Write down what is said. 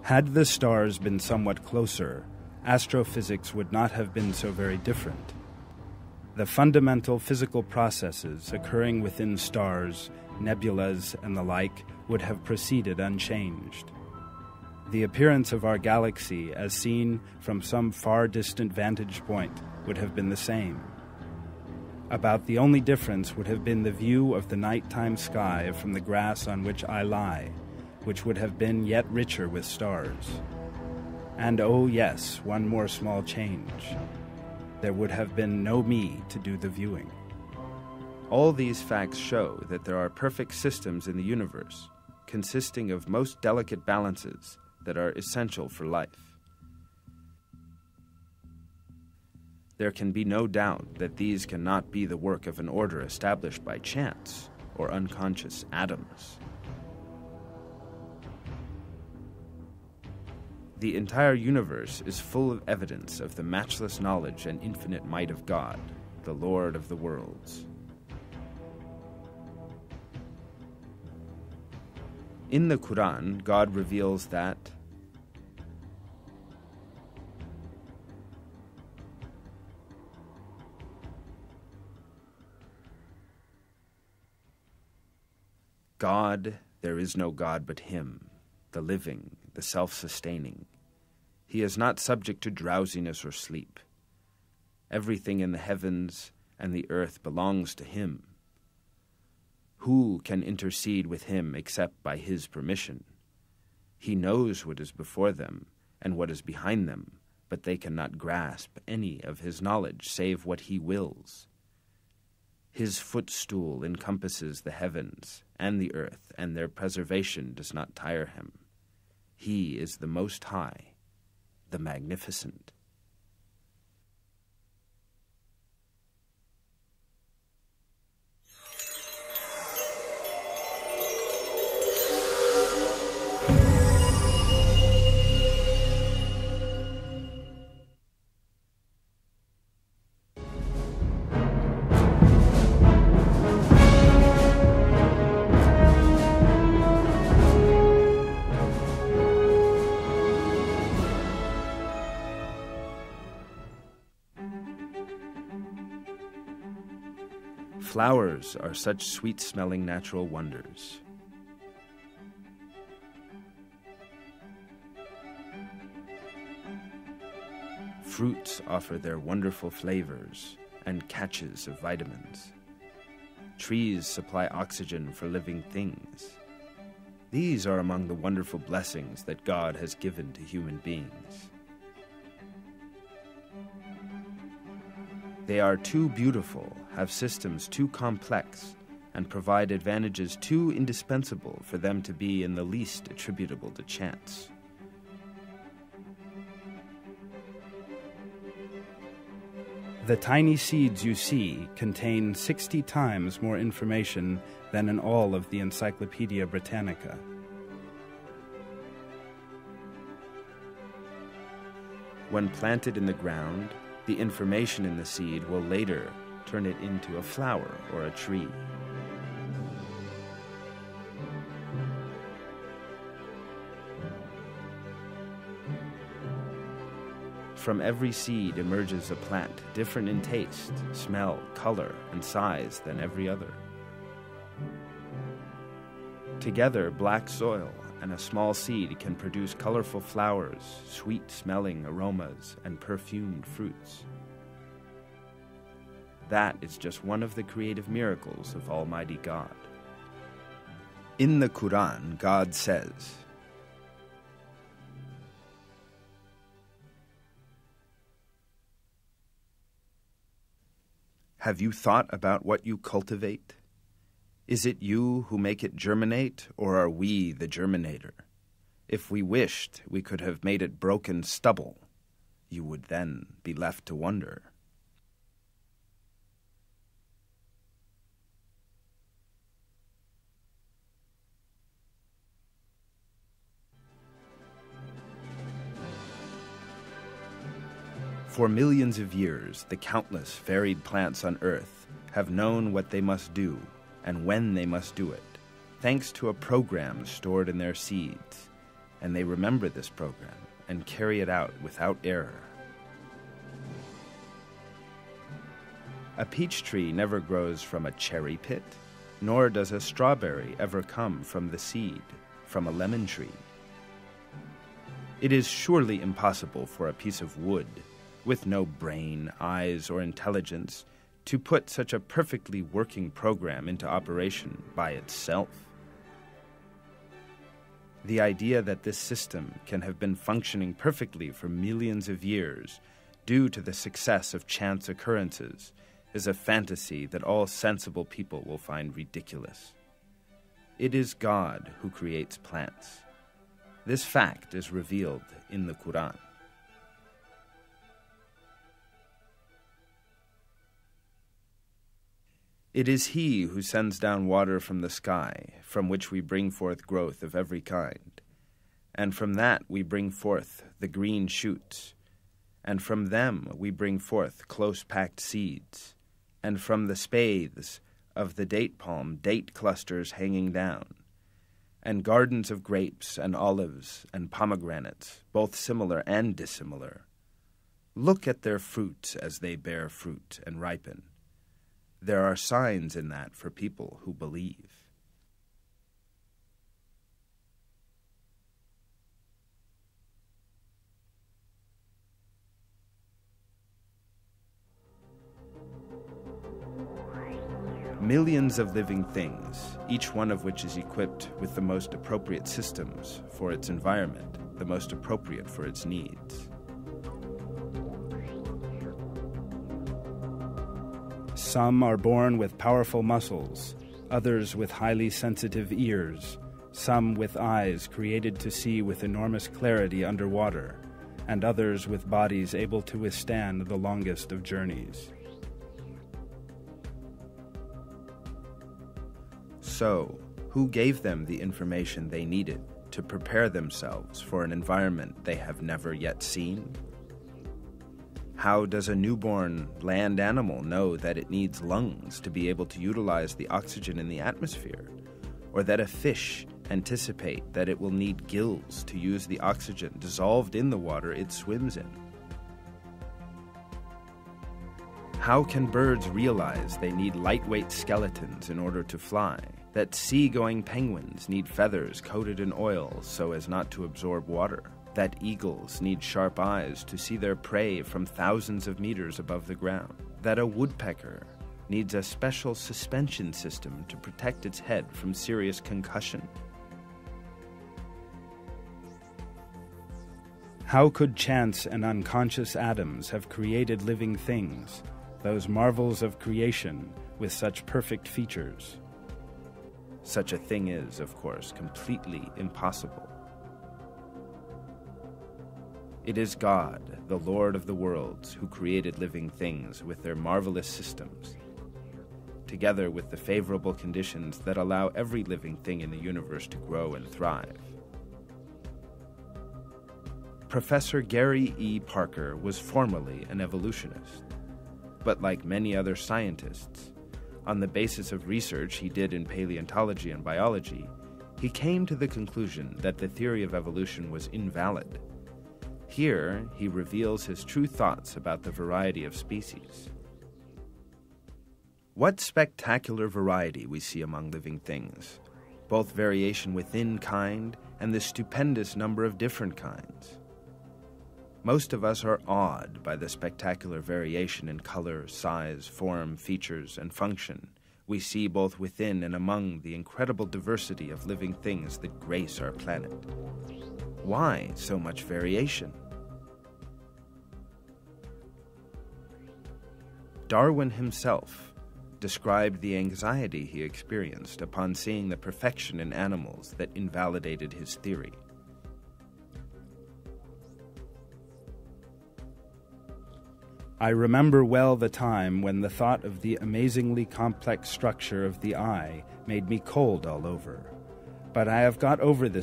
Had the stars been somewhat closer, astrophysics would not have been so very different. The fundamental physical processes occurring within stars, nebulas, and the like would have proceeded unchanged. The appearance of our galaxy, as seen from some far distant vantage point, would have been the same. About the only difference would have been the view of the nighttime sky from the grass on which I lie, which would have been yet richer with stars. And oh yes, one more small change. There would have been no me to do the viewing. All these facts show that there are perfect systems in the universe, consisting of most delicate balances that are essential for life. There can be no doubt that these cannot be the work of an order established by chance or unconscious atoms. The entire universe is full of evidence of the matchless knowledge and infinite might of God, the Lord of the worlds. In the Quran, God reveals that God, there is no God but Him, the living, the self-sustaining. He is not subject to drowsiness or sleep. Everything in the heavens and the earth belongs to Him. Who can intercede with Him except by His permission? He knows what is before them and what is behind them, but they cannot grasp any of His knowledge save what He wills. His footstool encompasses the heavens and the earth, and their preservation does not tire Him. He is the Most High, the Magnificent. Flowers are such sweet-smelling natural wonders. Fruits offer their wonderful flavors and catches of vitamins. Trees supply oxygen for living things. These are among the wonderful blessings that God has given to human beings. They are too beautiful, have systems too complex, and provide advantages too indispensable for them to be in the least attributable to chance. The tiny seeds you see contain 60 times more information than in all of the Encyclopedia Britannica. When planted in the ground, the information in the seed will later turn it into a flower or a tree. From every seed emerges a plant different in taste, smell, color, and size than every other. Together, black soil and a small seed can produce colorful flowers, sweet-smelling aromas, and perfumed fruits. That is just one of the creative miracles of Almighty God. In the Quran, God says, "Have you thought about what you cultivate? Is it you who make it germinate, or are we the germinator? If we wished, we could have made it broken stubble. You would then be left to wonder." For millions of years, the countless varied plants on Earth have known what they must do and when they must do it, thanks to a program stored in their seeds, and they remember this program and carry it out without error. A peach tree never grows from a cherry pit, nor does a strawberry ever come from the seed, from a lemon tree. It is surely impossible for a piece of wood, with no brain, eyes, or intelligence, to put such a perfectly working program into operation by itself. The idea that this system can have been functioning perfectly for millions of years due to the success of chance occurrences is a fantasy that all sensible people will find ridiculous. It is God who creates plants. This fact is revealed in the Quran. It is He who sends down water from the sky, from which we bring forth growth of every kind. And from that we bring forth the green shoots, and from them we bring forth close-packed seeds, and from the spathes of the date palm date clusters hanging down, and gardens of grapes and olives and pomegranates, both similar and dissimilar. Look at their fruits as they bear fruit and ripen. There are signs in that for people who believe. Millions of living things, each one of which is equipped with the most appropriate systems for its environment, the most appropriate for its needs. Some are born with powerful muscles, others with highly sensitive ears, some with eyes created to see with enormous clarity underwater, and others with bodies able to withstand the longest of journeys. So, who gave them the information they needed to prepare themselves for an environment they have never yet seen? How does a newborn land animal know that it needs lungs to be able to utilize the oxygen in the atmosphere? Or that a fish anticipate that it will need gills to use the oxygen dissolved in the water it swims in? How can birds realize they need lightweight skeletons in order to fly? That sea-going penguins need feathers coated in oil so as not to absorb water? That eagles need sharp eyes to see their prey from thousands of meters above the ground? That a woodpecker needs a special suspension system to protect its head from serious concussion? How could chance and unconscious atoms have created living things, those marvels of creation with such perfect features? Such a thing is, of course, completely impossible. It is God, the Lord of the worlds, who created living things with their marvelous systems, together with the favorable conditions that allow every living thing in the universe to grow and thrive. Professor Gary E. Parker was formerly an evolutionist, but like many other scientists, on the basis of research he did in paleontology and biology, he came to the conclusion that the theory of evolution was invalid. Here, he reveals his true thoughts about the variety of species. What spectacular variety we see among living things, both variation within kind and the stupendous number of different kinds. Most of us are awed by the spectacular variation in color, size, form, features, and function we see both within and among the incredible diversity of living things that grace our planet. Why so much variation? Darwin himself described the anxiety he experienced upon seeing the perfection in animals that invalidated his theory. I remember well the time when the thought of the amazingly complex structure of the eye made me cold all over. But I have got over this